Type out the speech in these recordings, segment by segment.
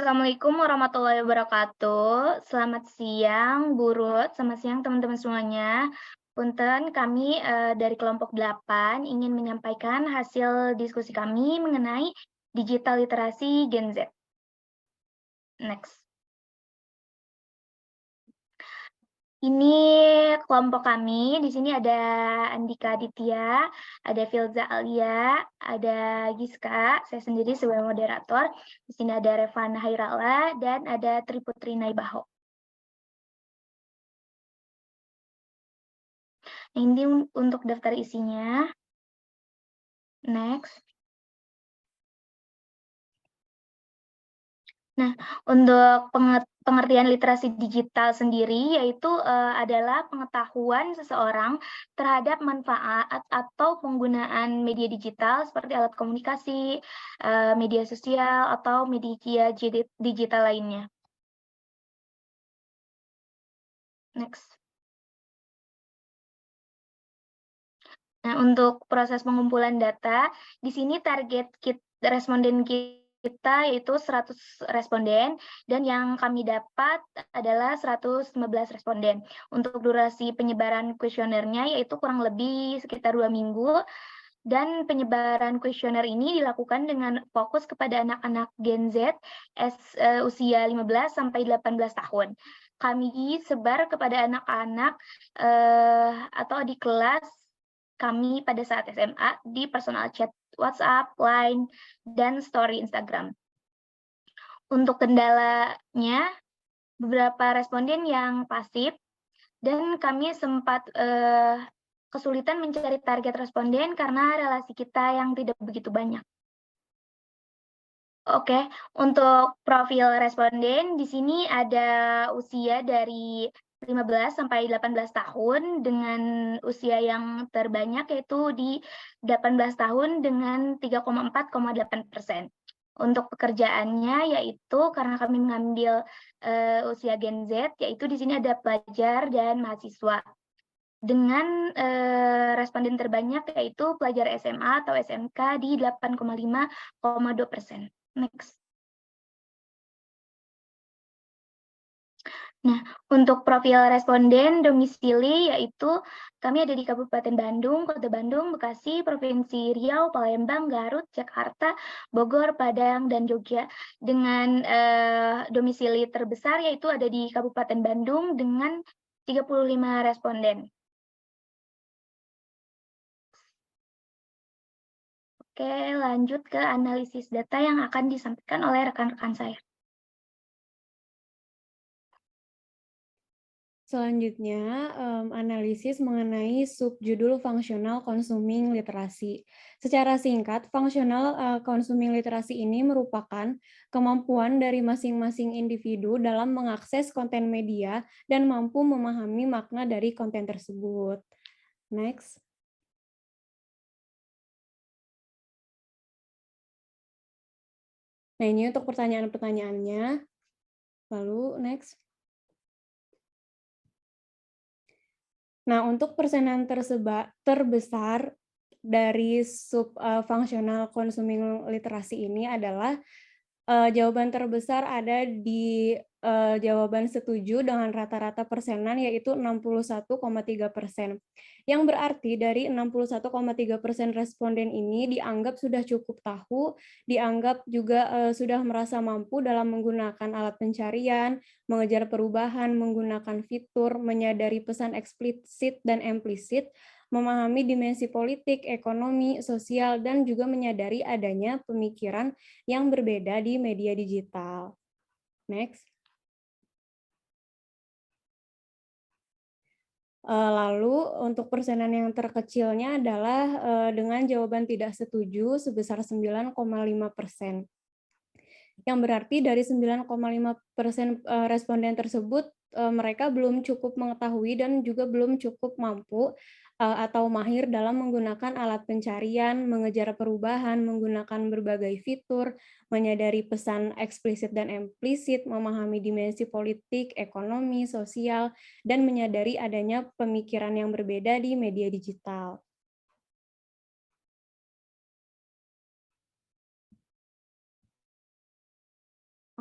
Assalamualaikum warahmatullahi wabarakatuh. Selamat siang, Bu Ruth. Selamat siang, teman-teman semuanya. Punten, kami dari kelompok 8 ingin menyampaikan hasil diskusi kami mengenai digital literasi Gen Z. Next. Ini kelompok kami. Di sini ada Andika Aditya, ada Filza Alia, ada Giska, saya sendiri sebagai moderator. Di sini ada Revana Hairala dan ada Triputri Naibaho. Ini untuk daftar isinya. Next. Nah, untuk pengertian literasi digital sendiri yaitu adalah pengetahuan seseorang terhadap manfaat atau penggunaan media digital seperti alat komunikasi, media sosial, atau media digital lainnya. Next. Nah, untuk proses pengumpulan data, di sini target responden kita yaitu 100 responden, dan yang kami dapat adalah 115 responden. Untuk durasi penyebaran kuesionernya yaitu kurang lebih sekitar 2 minggu, dan penyebaran kuesioner ini dilakukan dengan fokus kepada anak-anak Gen Z usia 15 sampai 18 tahun. Kami sebar kepada anak-anak atau di kelas kami pada saat SMA di personal chat WhatsApp, Line, dan story Instagram. Untuk kendalanya, beberapa responden yang pasif, dan kami sempat kesulitan mencari target responden karena relasi kita yang tidak begitu banyak. Oke, untuk profil responden di sini ada usia dari 15 sampai 18 tahun dengan usia yang terbanyak yaitu di 18 tahun dengan 3,4,8%. Untuk pekerjaannya yaitu karena kami mengambil usia Gen Z, yaitu di sini ada pelajar dan mahasiswa. Dengan responden terbanyak yaitu pelajar SMA atau SMK di 8,5,2%. Next. Nah, untuk profil responden domisili yaitu kami ada di Kabupaten Bandung, Kota Bandung, Bekasi, Provinsi Riau, Palembang, Garut, Jakarta, Bogor, Padang, dan Jogja. Dengan domisili terbesar yaitu ada di Kabupaten Bandung dengan 35 responden. Oke, lanjut ke analisis data yang akan disampaikan oleh rekan-rekan saya. Selanjutnya, analisis mengenai subjudul fungsional consuming literasi. Secara singkat, fungsional consuming literasi ini merupakan kemampuan dari masing-masing individu dalam mengakses konten media dan mampu memahami makna dari konten tersebut. Next. Nah, ini untuk pertanyaan-pertanyaannya. Lalu, next. Nah, untuk persenan terbesar dari subfungsional consuming literasi ini adalah jawaban terbesar ada di jawaban setuju dengan rata-rata persenan yaitu 61,3%. Yang berarti dari 61,3% responden ini dianggap sudah cukup tahu, dianggap juga sudah merasa mampu dalam menggunakan alat pencarian, mengejar perubahan, menggunakan fitur, menyadari pesan eksplisit dan implisit, memahami dimensi politik, ekonomi, sosial, dan juga menyadari adanya pemikiran yang berbeda di media digital. Next. Lalu untuk persenan yang terkecilnya adalah dengan jawaban tidak setuju sebesar 9,5%. Yang berarti dari 9,5% responden tersebut mereka belum cukup mengetahui dan juga belum cukup mampu atau mahir dalam menggunakan alat pencarian, mengejar perubahan, menggunakan berbagai fitur, menyadari pesan eksplisit dan implisit, memahami dimensi politik, ekonomi, sosial, dan menyadari adanya pemikiran yang berbeda di media digital.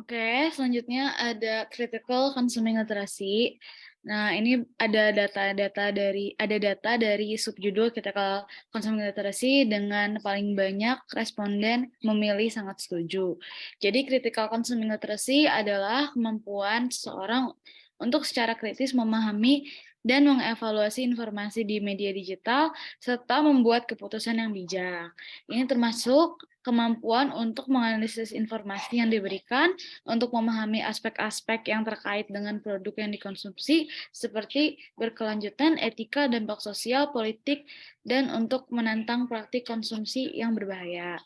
Oke, selanjutnya ada critical consuming literacy. Nah, ini ada data dari subjudul critical consuming literacy dengan paling banyak responden memilih sangat setuju. Jadi critical consuming literacy adalah kemampuan seseorang untuk secara kritis memahami dan mengevaluasi informasi di media digital serta membuat keputusan yang bijak. Ini termasuk kemampuan untuk menganalisis informasi yang diberikan, untuk memahami aspek-aspek yang terkait dengan produk yang dikonsumsi, seperti berkelanjutan, etika, dampak sosial, politik, dan untuk menantang praktik konsumsi yang berbahaya.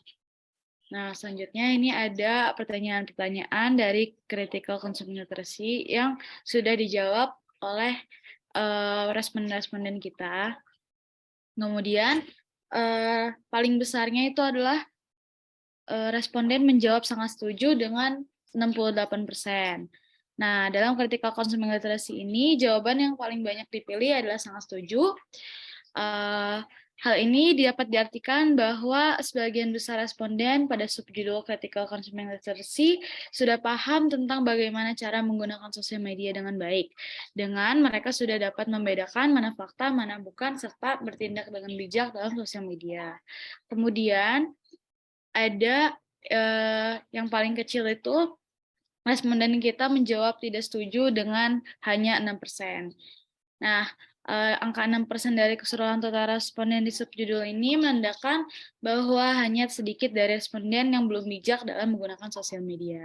Nah, selanjutnya ini ada pertanyaan-pertanyaan dari critical consuming literacy yang sudah dijawab oleh responden-responden kita. Kemudian, paling besarnya itu adalah responden menjawab sangat setuju dengan 68%. Nah, dalam critical consuming literacy ini, jawaban yang paling banyak dipilih adalah sangat setuju. Hal ini dapat diartikan bahwa sebagian besar responden pada subjudul critical consuming literacy sudah paham tentang bagaimana cara menggunakan sosial media dengan baik. Dengan mereka sudah dapat membedakan mana fakta, mana bukan, serta bertindak dengan bijak dalam sosial media. Kemudian, ada yang paling kecil itu responden kita menjawab tidak setuju dengan hanya 6%. Nah, angka 6% dari keseluruhan total responden di subjudul ini menandakan bahwa hanya sedikit dari responden yang belum bijak dalam menggunakan sosial media.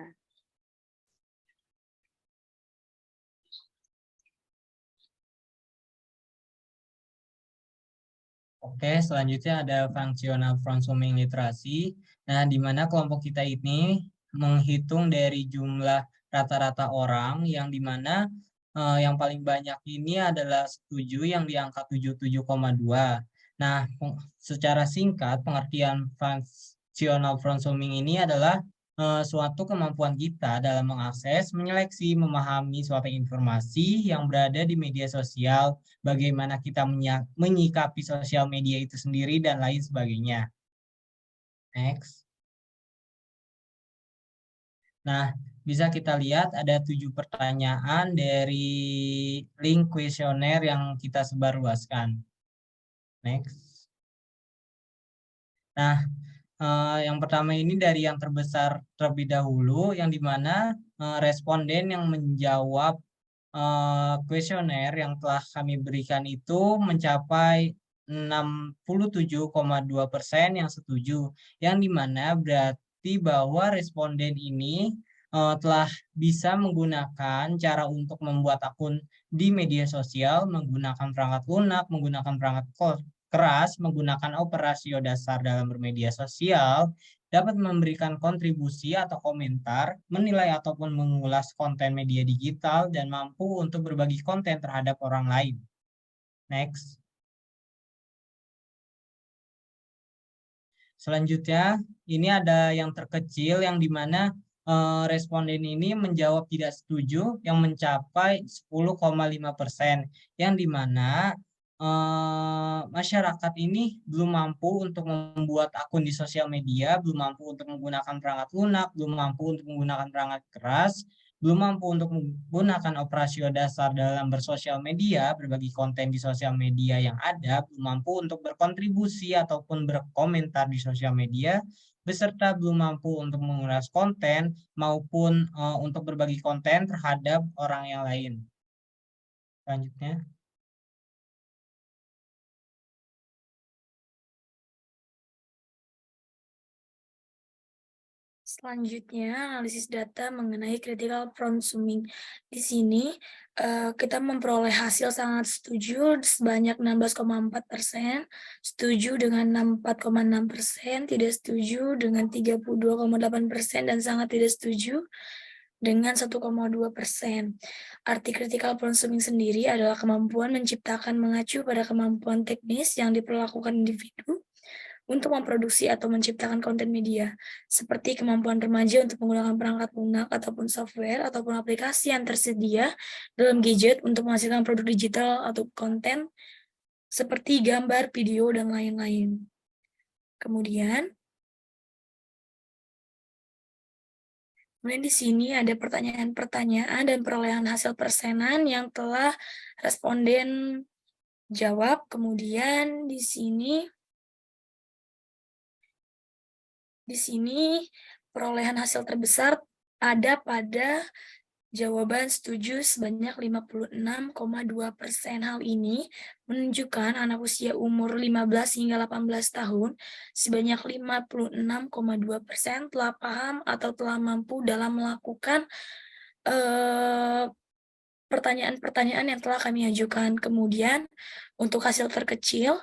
Oke, selanjutnya ada functional consuming literacy. Nah, di mana kelompok kita ini menghitung dari jumlah rata-rata orang yang di mana yang paling banyak ini adalah setuju yang di angka 77,2. Nah, secara singkat pengertian functional consuming ini adalah suatu kemampuan kita dalam mengakses, menyeleksi, memahami suatu informasi yang berada di media sosial, bagaimana kita menyikapi sosial media itu sendiri, dan lain sebagainya. Next. Nah, bisa kita lihat ada 7 pertanyaan dari link kuesioner yang kita sebarluaskan. Next. Nah, yang pertama ini dari yang terbesar terlebih dahulu, yang dimana responden yang menjawab kuesioner yang telah kami berikan itu mencapai 67,2% yang setuju, yang dimana berarti bahwa responden ini telah bisa menggunakan cara untuk membuat akun di media sosial, menggunakan perangkat lunak, menggunakan perangkat keras, menggunakan operasio dasar dalam bermedia sosial, dapat memberikan kontribusi atau komentar, menilai ataupun mengulas konten media digital, dan mampu untuk berbagi konten terhadap orang lain. Next. Selanjutnya, ini ada yang terkecil yang dimana responden ini menjawab tidak setuju yang mencapai 10,5%, yang dimana masyarakat ini belum mampu untuk membuat akun di sosial media, belum mampu untuk menggunakan perangkat lunak, belum mampu untuk menggunakan perangkat keras, belum mampu untuk menggunakan operasio dasar dalam bersosial media, berbagi konten di sosial media yang ada, belum mampu untuk berkontribusi ataupun berkomentar di sosial media, beserta belum mampu untuk mengulas konten maupun untuk berbagi konten terhadap orang yang lain. Selanjutnya. Selanjutnya, analisis data mengenai critical consuming. Di sini, kita memperoleh hasil sangat setuju sebanyak 16,4%, setuju dengan 64,6%, tidak setuju dengan 32,8%, dan sangat tidak setuju dengan 1,2%. Arti critical consuming sendiri adalah kemampuan menciptakan mengacu pada kemampuan teknis yang diperlakukan individu untuk memproduksi atau menciptakan konten media, seperti kemampuan remaja untuk menggunakan perangkat lunak ataupun software ataupun aplikasi yang tersedia dalam gadget untuk menghasilkan produk digital atau konten seperti gambar, video, dan lain-lain. Kemudian, Kemudian di sini ada pertanyaan-pertanyaan dan perolehan hasil persenan yang telah responden jawab. Kemudian di sini perolehan hasil terbesar ada pada jawaban setuju sebanyak 56,2%. Hal ini menunjukkan anak usia umur 15 hingga 18 tahun sebanyak 56,2% telah paham atau telah mampu dalam melakukan pertanyaan-pertanyaan yang telah kami ajukan. Kemudian untuk hasil terkecil,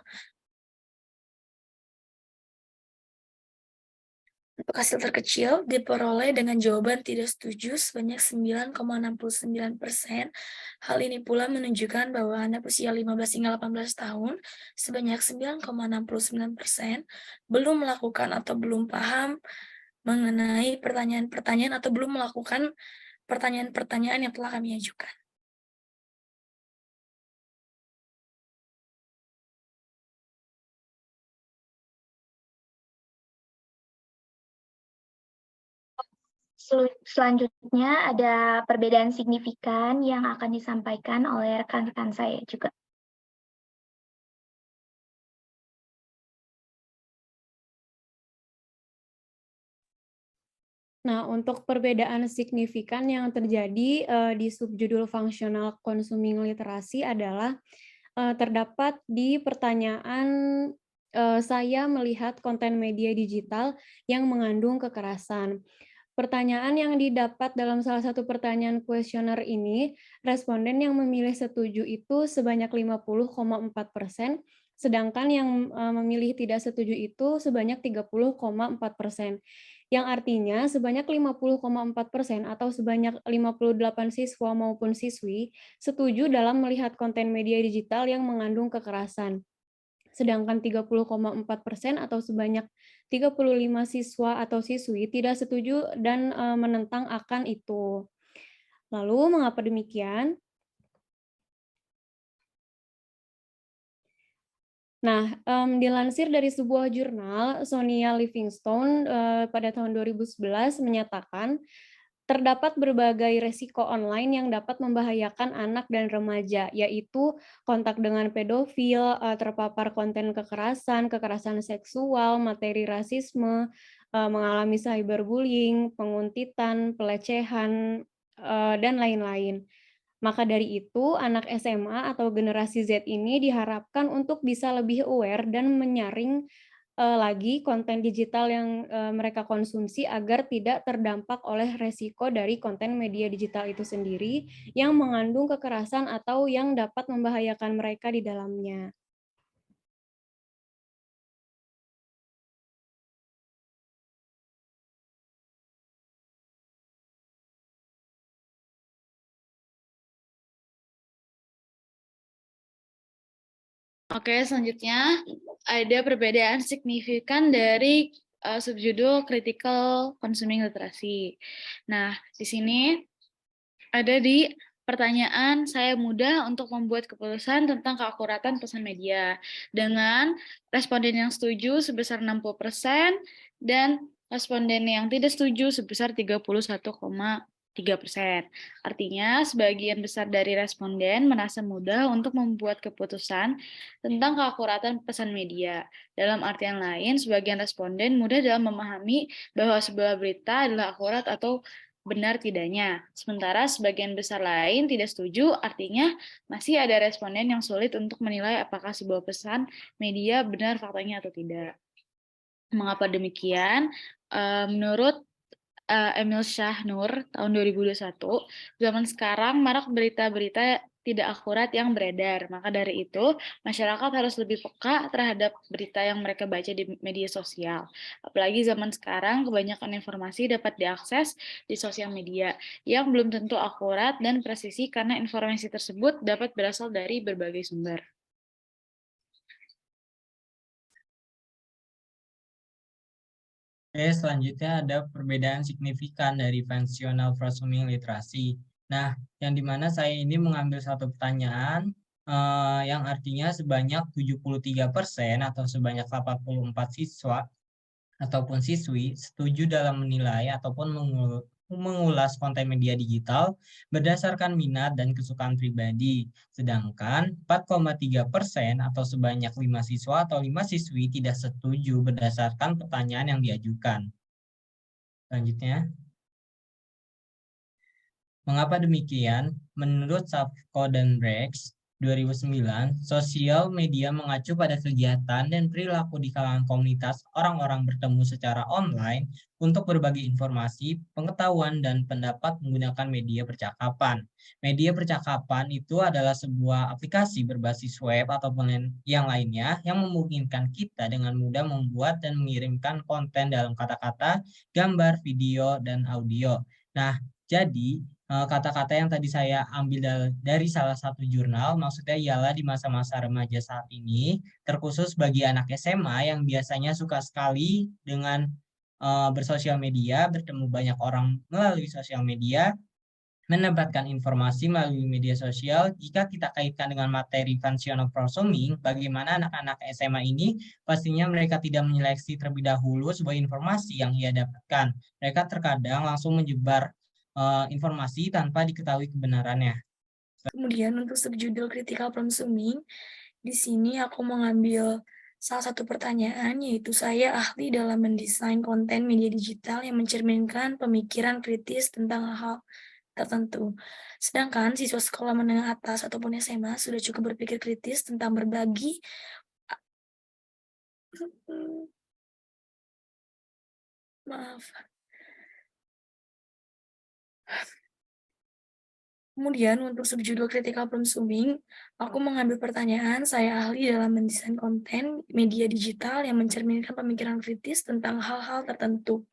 diperoleh dengan jawaban tidak setuju sebanyak 9,69%. Hal ini pula menunjukkan bahwa anak usia 15 hingga 18 tahun sebanyak 9,69% belum melakukan atau belum paham mengenai pertanyaan-pertanyaan atau belum melakukan pertanyaan-pertanyaan yang telah kami ajukan. Selanjutnya ada perbedaan signifikan yang akan disampaikan oleh rekan-rekan saya juga. Nah, untuk perbedaan signifikan yang terjadi di subjudul Functional Consuming Literacy adalah terdapat di pertanyaan saya melihat konten media digital yang mengandung kekerasan. Pertanyaan yang didapat dalam salah satu pertanyaan kuesioner ini, responden yang memilih setuju itu sebanyak 50,4%, sedangkan yang memilih tidak setuju itu sebanyak 30,4%. Yang artinya sebanyak 50,4% atau sebanyak 58 siswa maupun siswi setuju dalam melihat konten media digital yang mengandung kekerasan. Sedangkan 30,4% atau sebanyak 35 siswa atau siswi tidak setuju dan menentang akan itu. Lalu mengapa demikian? Nah, dilansir dari sebuah jurnal, Sonia Livingstone pada tahun 2011 menyatakan terdapat berbagai resiko online yang dapat membahayakan anak dan remaja, yaitu kontak dengan pedofil, terpapar konten kekerasan, kekerasan seksual, materi rasisme, mengalami cyberbullying, penguntitan, pelecehan, dan lain-lain. Maka dari itu, anak SMA atau generasi Z ini diharapkan untuk bisa lebih aware dan menyaring lagi konten digital yang mereka konsumsi agar tidak terdampak oleh resiko dari konten media digital itu sendiri yang mengandung kekerasan atau yang dapat membahayakan mereka di dalamnya. Oke, selanjutnya ada perbedaan signifikan dari subjudul Critical Consuming Literacy. Nah, di sini ada di pertanyaan saya mudah untuk membuat keputusan tentang keakuratan pesan media dengan responden yang setuju sebesar 60% dan responden yang tidak setuju sebesar 31,3%. Artinya, sebagian besar dari responden merasa mudah untuk membuat keputusan tentang keakuratan pesan media. Dalam artian lain, sebagian responden mudah dalam memahami bahwa sebuah berita adalah akurat atau benar tidaknya. Sementara sebagian besar lain tidak setuju, artinya masih ada responden yang sulit untuk menilai apakah sebuah pesan media benar faktanya atau tidak. Mengapa demikian? Menurut Emil Shahnur tahun 2021, zaman sekarang marak berita-berita tidak akurat yang beredar. Maka dari itu, masyarakat harus lebih peka terhadap berita yang mereka baca di media sosial. Apalagi zaman sekarang, kebanyakan informasi dapat diakses di sosial media yang belum tentu akurat dan presisi karena informasi tersebut dapat berasal dari berbagai sumber. Oke, selanjutnya ada perbedaan signifikan dari functional prosuming literasi. Nah, yang dimana saya ini mengambil satu pertanyaan yang artinya sebanyak 73% atau sebanyak 84 siswa ataupun siswi setuju dalam menilai ataupun mengulas konten media digital berdasarkan minat dan kesukaan pribadi. Sedangkan 4,3% atau sebanyak 5 siswa atau 5 siswi tidak setuju berdasarkan pertanyaan yang diajukan. Selanjutnya. Mengapa demikian? Menurut Safko dan Brex 2009, sosial media mengacu pada kegiatan dan perilaku di kalangan komunitas orang-orang bertemu secara online untuk berbagi informasi, pengetahuan, dan pendapat menggunakan media percakapan. Media percakapan itu adalah sebuah aplikasi berbasis web ataupun yang lainnya yang memungkinkan kita dengan mudah membuat dan mengirimkan konten dalam kata-kata, gambar, video, dan audio. Nah, jadi kata-kata yang tadi saya ambil dari salah satu jurnal, maksudnya ialah di masa-masa remaja saat ini, terkhusus bagi anak SMA yang biasanya suka sekali dengan bersosial media, bertemu banyak orang melalui sosial media, mendapatkan informasi melalui media sosial. Jika kita kaitkan dengan materi functional prosuming, bagaimana anak-anak SMA ini pastinya mereka tidak menyeleksi terlebih dahulu sebuah informasi yang ia dapatkan. Mereka terkadang langsung menyebar informasi tanpa diketahui kebenarannya. Kemudian untuk subjudul critical prosuming, di sini aku mengambil salah satu pertanyaan, yaitu saya ahli dalam mendesain konten media digital yang mencerminkan pemikiran kritis tentang hal tertentu. Sedangkan siswa sekolah menengah atas ataupun SMA sudah cukup berpikir kritis tentang berbagi Kemudian untuk subjudul critical prosuming, aku mengambil pertanyaan, saya ahli dalam mendesain konten media digital yang mencerminkan pemikiran kritis tentang hal-hal tertentu.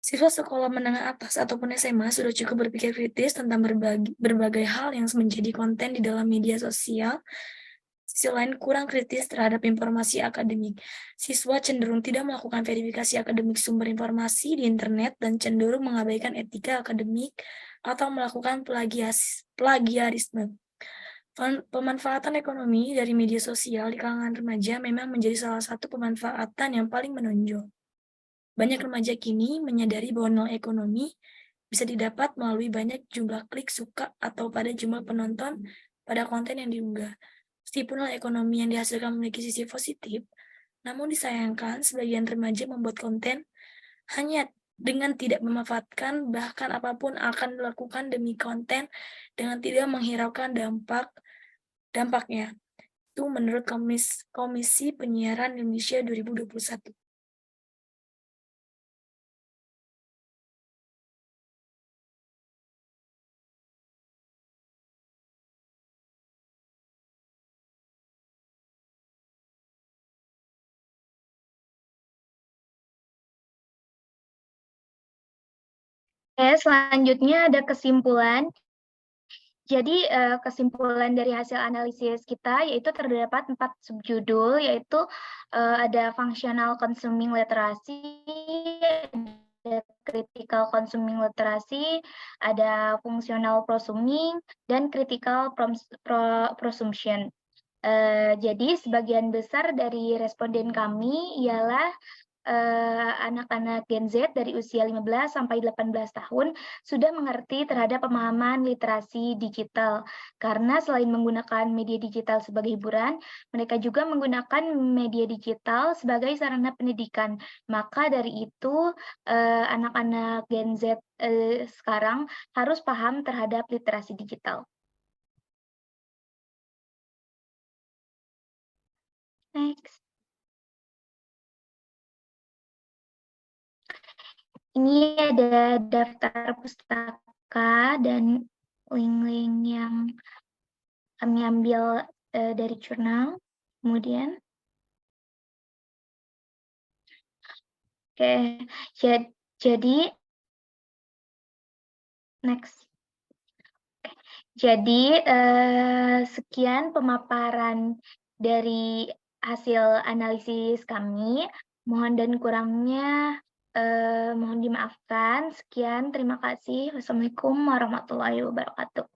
Siswa sekolah menengah atas ataupun SMA sudah cukup berpikir kritis tentang berbagai hal yang menjadi konten di dalam media sosial. Sisi lain kurang kritis terhadap informasi akademik. Siswa cenderung tidak melakukan verifikasi akademik sumber informasi di internet dan cenderung mengabaikan etika akademik atau melakukan plagiarisme. Pemanfaatan ekonomi dari media sosial di kalangan remaja memang menjadi salah satu pemanfaatan yang paling menonjol. Banyak remaja kini menyadari bahwa nilai ekonomi bisa didapat melalui banyak jumlah klik suka atau pada jumlah penonton pada konten yang diunggah. Meskipun nilai ekonomi yang dihasilkan memiliki sisi positif, namun disayangkan sebagian remaja membuat konten hanya dengan tidak memanfaatkan bahkan apapun akan dilakukan demi konten dengan tidak menghiraukan dampaknya. Itu menurut Komisi Penyiaran Indonesia 2021. Oke, selanjutnya ada kesimpulan. Jadi kesimpulan dari hasil analisis kita yaitu terdapat 4 subjudul, yaitu ada functional consuming literacy, ada critical consuming literacy, ada functional prosuming, dan critical prosumption. Jadi sebagian besar dari responden kami ialah anak-anak Gen Z dari usia 15 sampai 18 tahun sudah mengerti terhadap pemahaman literasi digital. Karena selain menggunakan media digital sebagai hiburan, mereka juga menggunakan media digital sebagai sarana pendidikan. Maka dari itu, anak-anak Gen Z sekarang harus paham terhadap literasi digital. Next. Ini ada daftar pustaka dan link-link yang kami ambil dari jurnal. Kemudian, oke, jadi next. Jadi sekian pemaparan dari hasil analisis kami. Mohon dan kurangnya mohon dimaafkan. Sekian, terima kasih. Wassalamualaikum warahmatullahi wabarakatuh.